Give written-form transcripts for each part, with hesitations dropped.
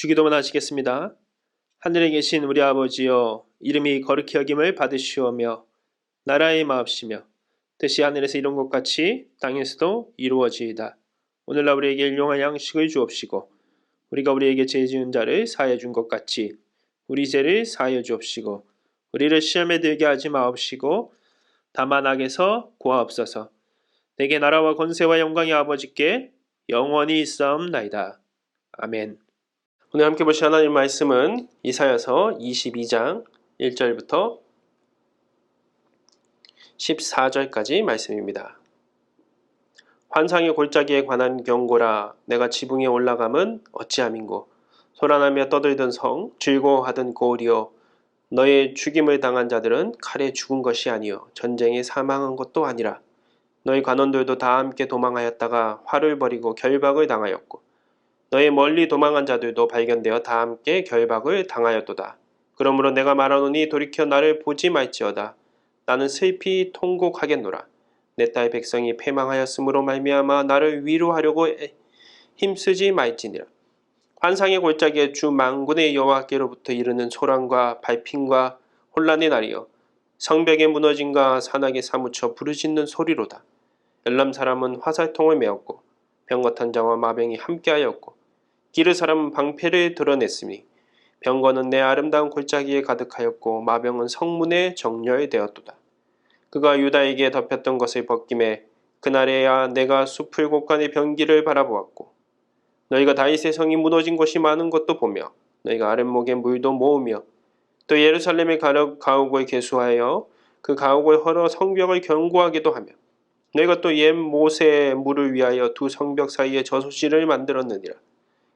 주기도문 하시겠습니다. 하늘에 계신 우리 아버지여, 이름이 거룩히 여김을 받으시오며 나라의 마옵시며 뜻이 하늘에서 이룬 것 같이 땅에서도 이루어지이다. 오늘날 우리에게 일용할 양식을 주옵시고 우리가 우리에게 죄 지은 자를 사하여 준 것 같이 우리 죄를 사하여 주옵시고 우리를 시험에 들게 하지 마옵시고 다만 악에서 구하옵소서. 내게 나라와 권세와 영광이 아버지께 영원히 있사옵나이다. 아멘. 오늘 함께 보실 하나님 말씀은 이사야서 22장 1절부터 14절까지 말씀입니다. 환상의 골짜기에 관한 경고라. 내가 지붕에 올라감은 어찌함인고 소란하며 떠들던 성 즐거워하던 고을이여, 너의 죽임을 당한 자들은 칼에 죽은 것이 아니요 전쟁에 사망한 것도 아니라 너희 관원들도 다 함께 도망하였다가 화를 벌이고 결박을 당하였고 너의 멀리 도망한 자들도 발견되어 다 함께 결박을 당하였도다. 그러므로 내가 말하노니 돌이켜 나를 보지 말지어다. 나는 슬피 통곡하겠노라. 내 딸 백성이 패망하였으므로 말미암아 나를 위로하려고 힘쓰지 말지니라. 환상의 골짜기에 주 만군의 여호와께로부터 이르는 소란과 발핀과 혼란의 날이여, 성벽의 무너짐과 산악에 사무쳐 부르짖는 소리로다. 엘람 사람은 화살통을 메었고 병거탄 자와 마병이 함께하였고 기르 사람은 방패를 드러냈으니 병거는 내 아름다운 골짜기에 가득하였고 마병은 성문에 정렬되었도다. 그가 유다에게 덮였던 것을 벗김에 그날에야 내가 숲을 곳간의 병기를 바라보았고 너희가 다윗의 성이 무너진 곳이 많은 것도 보며 너희가 아랫목에 물도 모으며 또 예루살렘의 가옥을 개수하여 그 가옥을 헐어 성벽을 견고하게도 하며 너희가 또 옛 모세의 물을 위하여 두 성벽 사이에 저수지를 만들었느니라.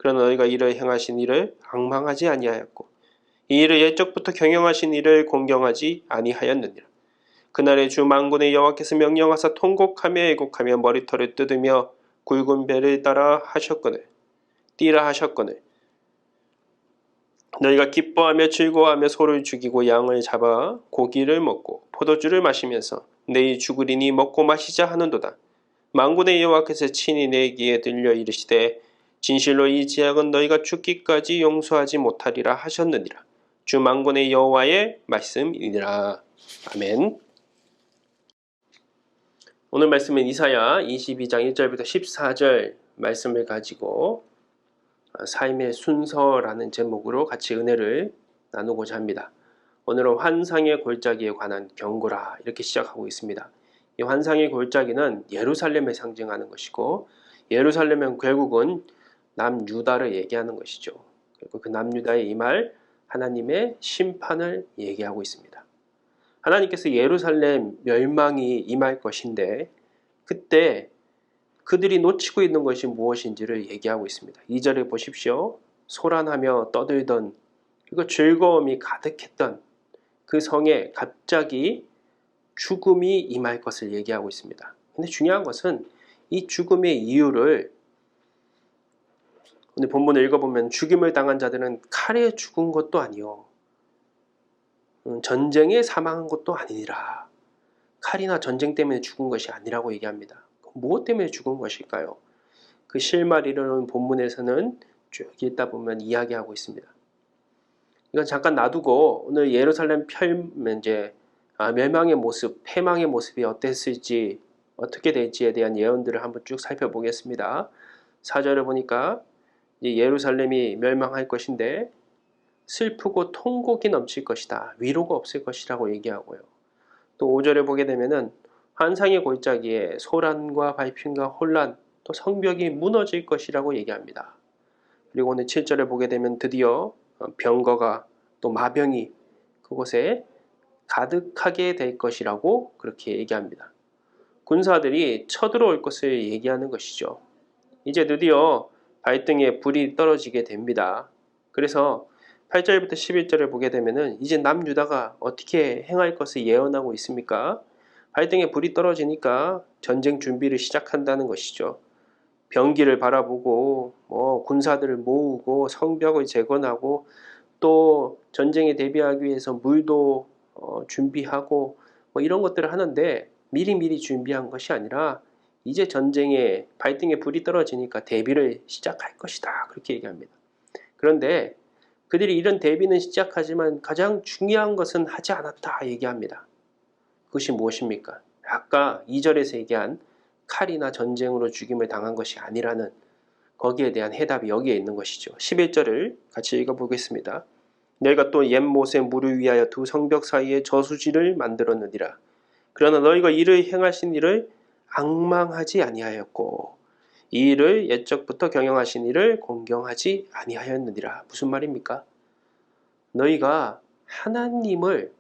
그러나 너희가 이를 행하신 이를 앙망하지 아니하였고 이 일을 옛적부터 경영하신 이를 공경하지 아니하였느니라. 그날에 주 만군의 여호와께서 명령하사 통곡하며 애곡하며 머리털을 뜯으며 굵은 배를 따라 하셨거늘 띠라 하셨거늘 너희가 기뻐하며 즐거워하며 소를 죽이고 양을 잡아 고기를 먹고 포도주를 마시면서 내일 죽으리니 먹고 마시자 하는도다. 만군의 여호와께서 친히 내 귀에 들려 이르시되 진실로 이 제약은 너희가 죽기까지 용서하지 못하리라 하셨느니라. 주 만군의 여호와의 말씀이니라. 아멘. 오늘 말씀은 이사야 22장 1절부터 14절 말씀을 가지고 삶의 순서라는 제목으로 같이 은혜를 나누고자 합니다. 오늘은 환상의 골짜기에 관한 경고라 이렇게 시작하고 있습니다. 이 환상의 골짜기는 예루살렘을 상징하는 것이고 예루살렘은 결국은 남유다를 얘기하는 것이죠. 그리고 그 남유다에 임할 하나님의 심판을 얘기하고 있습니다. 하나님께서 예루살렘 멸망이 임할 것인데 그때 그들이 놓치고 있는 것이 무엇인지를 얘기하고 있습니다. 2절에 보십시오. 소란하며 떠들던 그리고 즐거움이 가득했던 그 성에 갑자기 죽음이 임할 것을 얘기하고 있습니다. 근데 중요한 것은 이 죽음의 이유를 오늘 본문을 읽어보면 죽임을 당한 자들은 칼에 죽은 것도 아니요 전쟁에 사망한 것도 아니니라. 칼이나 전쟁 때문에 죽은 것이 아니라고 얘기합니다. 무엇 때문에 죽은 것일까요? 그 실마리라는 본문에서는 쭉 읽다 보면 이야기하고 있습니다. 이건 잠깐 놔두고 오늘 예루살렘 멸망의 모습, 패망의 모습이 어땠을지 어떻게 될지에 대한 예언들을 한번 쭉 살펴보겠습니다. 4절을 보니까 예루살렘이 멸망할 것인데 슬프고 통곡이 넘칠 것이다. 위로가 없을 것이라고 얘기하고요. 또 5절에 보게 되면은 환상의 골짜기에 소란과 발핀과 혼란, 또 성벽이 무너질 것이라고 얘기합니다. 그리고 오늘 7절에 보게 되면 드디어 병거가 또 마병이 그곳에 가득하게 될 것이라고 그렇게 얘기합니다. 군사들이 쳐들어올 것을 얘기하는 것이죠. 이제 드디어 발등에 불이 떨어지게 됩니다. 그래서 8절부터 11절을 보게 되면은 이제 남유다가 어떻게 행할 것을 예언하고 있습니까? 발등에 불이 떨어지니까 전쟁 준비를 시작한다는 것이죠. 병기를 바라보고 군사들을 모으고 성벽을 재건하고 또 전쟁에 대비하기 위해서 물도 준비하고 이런 것들을 하는데 미리미리 준비한 것이 아니라 이제 전쟁에 발등에 불이 떨어지니까 대비를 시작할 것이다. 그렇게 얘기합니다. 그런데 그들이 이런 대비는 시작하지만 가장 중요한 것은 하지 않았다 얘기합니다. 그것이 무엇입니까? 아까 2절에서 얘기한 칼이나 전쟁으로 죽임을 당한 것이 아니라는 거기에 대한 해답이 여기에 있는 것이죠. 11절을 같이 읽어보겠습니다. 너희가 또 옛 못의 물을 위하여 두 성벽 사이에 저수지를 만들었느니라. 그러나 너희가 이를 행하신 이를 앙망하지 아니하였고 이 일을 옛적부터 경영하신 이를 공경하지 아니하였느니라. 무슨 말입니까? 너희가 하나님을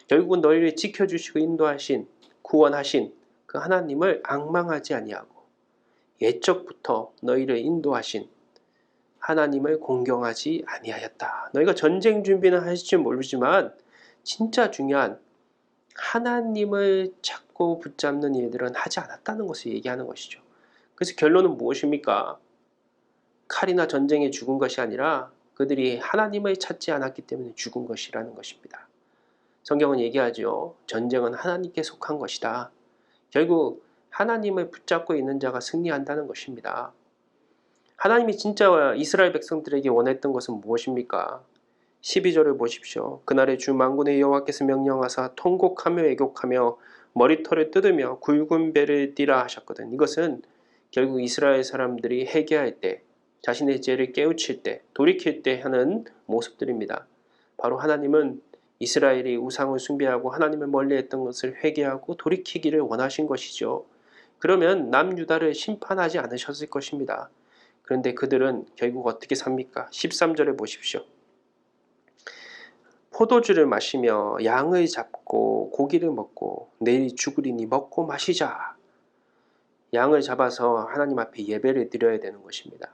결국은 너희를 지켜주시고 인도하신 구원하신 그 하나님을 앙망하지 아니하고 옛적부터 너희를 인도하신 하나님을 공경하지 아니하였다. 너희가 전쟁 준비는 하실지 모르지만 진짜 중요한 하나님을 찾고 붙잡는 일들은 하지 않았다는 것을 얘기하는 것이죠. 그래서 결론은 무엇입니까? 칼이나 전쟁에 죽은 것이 아니라 그들이 하나님을 찾지 않았기 때문에 죽은 것이라는 것입니다. 성경은 얘기하죠. 전쟁은 하나님께 속한 것이다. 결국 하나님을 붙잡고 있는 자가 승리한다는 것입니다. 하나님이 진짜 이스라엘 백성들에게 원했던 것은 무엇입니까? 12절을 보십시오. 그날에 주 만군의 여호와께서 명령하사 통곡하며 애곡하며 머리털을 뜯으며 굵은 배를 띠라 하셨거든. 이것은 결국 이스라엘 사람들이 회개할 때, 자신의 죄를 깨우칠 때, 돌이킬 때 하는 모습들입니다. 바로 하나님은 이스라엘이 우상을 숭배하고 하나님을 멀리했던 것을 회개하고 돌이키기를 원하신 것이죠. 그러면 남유다를 심판하지 않으셨을 것입니다. 그런데 그들은 결국 어떻게 삽니까? 13절에 보십시오. 포도주를 마시며 양을 잡고 고기를 먹고 내일 죽으리니 먹고 마시자. 양을 잡아서 하나님 앞에 예배를 드려야 되는 것입니다.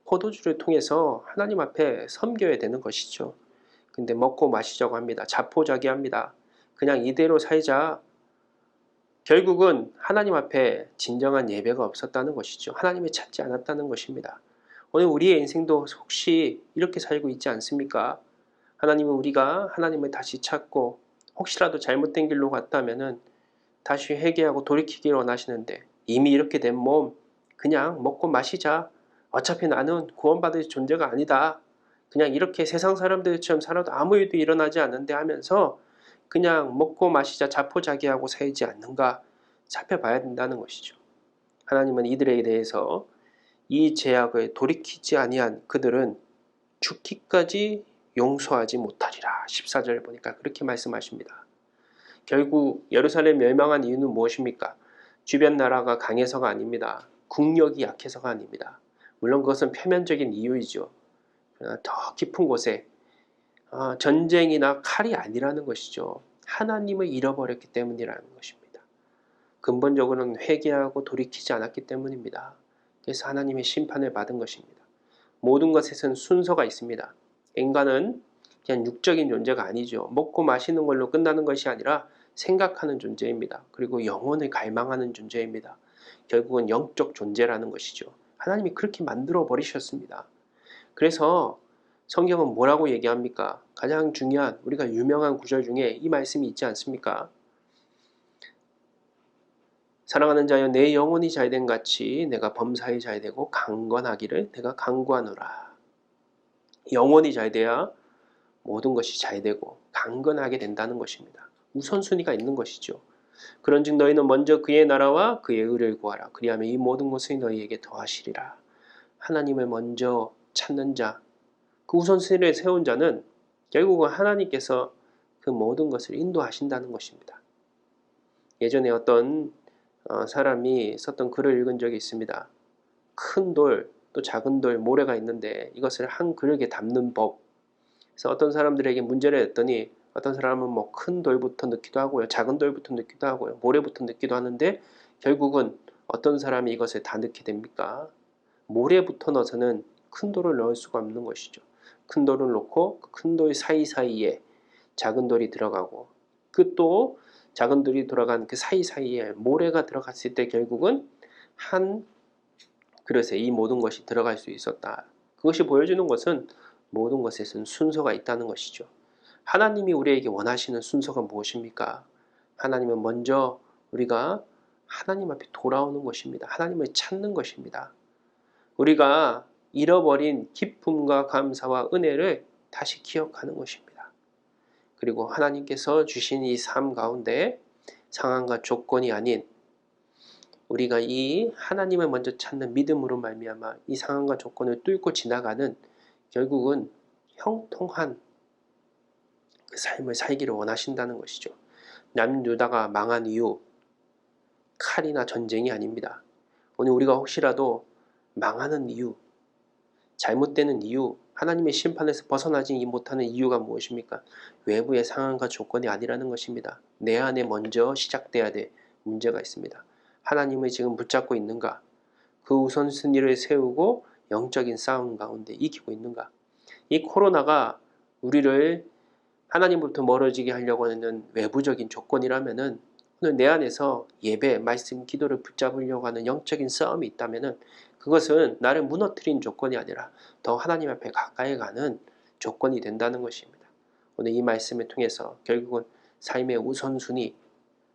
포도주를 통해서 하나님 앞에 섬겨야 되는 것이죠. 근데 먹고 마시자고 합니다. 자포자기합니다. 그냥 이대로 살자. 결국은 하나님 앞에 진정한 예배가 없었다는 것이죠. 하나님을 찾지 않았다는 것입니다. 오늘 우리의 인생도 혹시 이렇게 살고 있지 않습니까? 하나님은 우리가 하나님을 다시 찾고 혹시라도 잘못된 길로 갔다면은 다시 회개하고 돌이키기를 원하시는데 이미 이렇게 된 몸 그냥 먹고 마시자. 어차피 나는 구원받을 존재가 아니다. 그냥 이렇게 세상 사람들처럼 살아도 아무 일도 일어나지 않는데 하면서 그냥 먹고 마시자 자포자기하고 살지 않는가 살펴봐야 된다는 것이죠. 하나님은 이들에 대해서 이 죄악을 돌이키지 아니한 그들은 죽기까지 용서하지 못하리라. 14절 보니까 그렇게 말씀하십니다. 결국 예루살렘 멸망한 이유는 무엇입니까? 주변 나라가 강해서가 아닙니다. 국력이 약해서가 아닙니다. 물론 그것은 표면적인 이유이죠. 그러나 더 깊은 곳에 전쟁이나 칼이 아니라는 것이죠. 하나님을 잃어버렸기 때문이라는 것입니다. 근본적으로는 회개하고 돌이키지 않았기 때문입니다. 그래서 하나님의 심판을 받은 것입니다. 모든 것에선 순서가 있습니다. 인간은 그냥 육적인 존재가 아니죠. 먹고 마시는 걸로 끝나는 것이 아니라 생각하는 존재입니다. 그리고 영혼을 갈망하는 존재입니다. 결국은 영적 존재라는 것이죠. 하나님이 그렇게 만들어 버리셨습니다. 그래서 성경은 뭐라고 얘기합니까? 가장 중요한 우리가 유명한 구절 중에 이 말씀이 있지 않습니까? 사랑하는 자여 내 영혼이 잘된 같이 내가 범사에 잘되고 강건하기를 내가 강구하노라. 영혼이 잘돼야 모든 것이 잘되고 강건하게 된다는 것입니다. 우선순위가 있는 것이죠. 그런즉 너희는 먼저 그의 나라와 그의 의를 구하라. 그리하면 이 모든 것을 너희에게 더하시리라. 하나님을 먼저 찾는 자, 그 우선순위를 세운 자는 결국은 하나님께서 그 모든 것을 인도하신다는 것입니다. 예전에 어떤 사람이 썼던 글을 읽은 적이 있습니다. 큰 돌, 또 작은 돌, 모래가 있는데 이것을 한 그릇에 담는 법. 그래서 어떤 사람들에게 문제를 했더니 어떤 사람은 뭐 큰 돌부터 넣기도 하고요. 작은 돌부터 넣기도 하고요. 모래부터 넣기도 하는데 결국은 어떤 사람이 이것을 다 넣게 됩니까? 모래부터 넣어서는 큰 돌을 넣을 수가 없는 것이죠. 큰 돌을 넣고 그 큰 돌 사이사이에 작은 돌이 들어가고 그 또 작은 돌이 들어간 그 사이사이에 모래가 들어갔을 때 결국은 한 그릇에 이 모든 것이 들어갈 수 있었다. 그것이 보여주는 것은 모든 것에는 순서가 있다는 것이죠. 하나님이 우리에게 원하시는 순서가 무엇입니까? 하나님은 먼저 우리가 하나님 앞에 돌아오는 것입니다. 하나님을 찾는 것입니다. 우리가 잃어버린 기쁨과 감사와 은혜를 다시 기억하는 것입니다. 그리고 하나님께서 주신 이 삶 가운데 상황과 조건이 아닌 우리가 이 하나님을 먼저 찾는 믿음으로 말미암아 이 상황과 조건을 뚫고 지나가는 결국은 형통한 그 삶을 살기를 원하신다는 것이죠. 남유다가 망한 이유 칼이나 전쟁이 아닙니다. 오늘 우리가 혹시라도 망하는 이유, 잘못되는 이유, 하나님의 심판에서 벗어나지 못하는 이유가 무엇입니까? 외부의 상황과 조건이 아니라는 것입니다. 내 안에 먼저 시작돼야 될 문제가 있습니다. 하나님을 지금 붙잡고 있는가? 그 우선순위를 세우고 영적인 싸움 가운데 이기고 있는가? 이 코로나가 우리를 하나님부터 멀어지게 하려고 하는 외부적인 조건이라면은 오늘 내 안에서 예배, 말씀, 기도를 붙잡으려고 하는 영적인 싸움이 있다면은 그것은 나를 무너뜨린 조건이 아니라 더 하나님 앞에 가까이 가는 조건이 된다는 것입니다. 오늘 이 말씀을 통해서 결국은 삶의 우선순위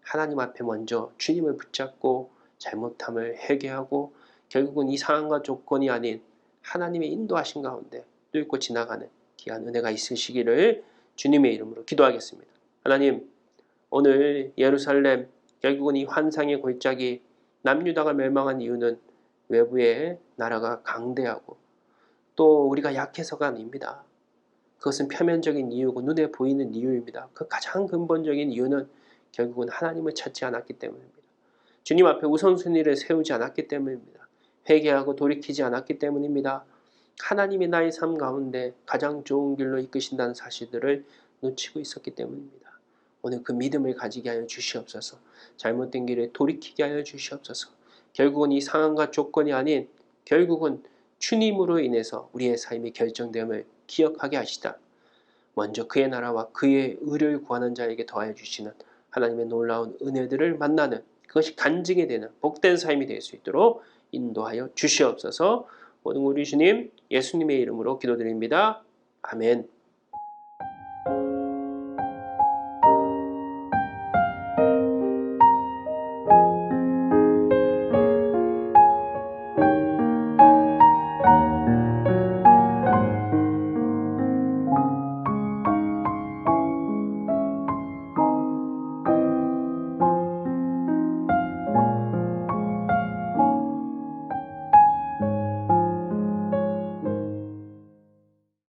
하나님 앞에 먼저 주님을 붙잡고 잘못함을 회개하고 결국은 이 상황과 조건이 아닌 하나님의 인도하신 가운데 뚫고 지나가는 귀한 은혜가 있으시기를 주님의 이름으로 기도하겠습니다. 하나님, 오늘 예루살렘 결국은 이 환상의 골짜기 남유다가 멸망한 이유는 외부의 나라가 강대하고 또 우리가 약해서가 아닙니다. 그것은 표면적인 이유고 눈에 보이는 이유입니다. 그 가장 근본적인 이유는 결국은 하나님을 찾지 않았기 때문입니다. 주님 앞에 우선순위를 세우지 않았기 때문입니다. 회개하고 돌이키지 않았기 때문입니다. 하나님이 나의 삶 가운데 가장 좋은 길로 이끄신다는 사실들을 놓치고 있었기 때문입니다. 오늘 그 믿음을 가지게 하여 주시옵소서. 잘못된 길에 돌이키게 하여 주시옵소서. 결국은 이 상황과 조건이 아닌 결국은 주님으로 인해서 우리의 삶이 결정됨을 기억하게 하시다. 먼저 그의 나라와 그의 의를 구하는 자에게 더하여 주시는 하나님의 놀라운 은혜들을 만나는 그것이 간증이 되는 복된 삶이 될 수 있도록 인도하여 주시옵소서. 모든 우리 주님 예수님의 이름으로 기도드립니다. 아멘.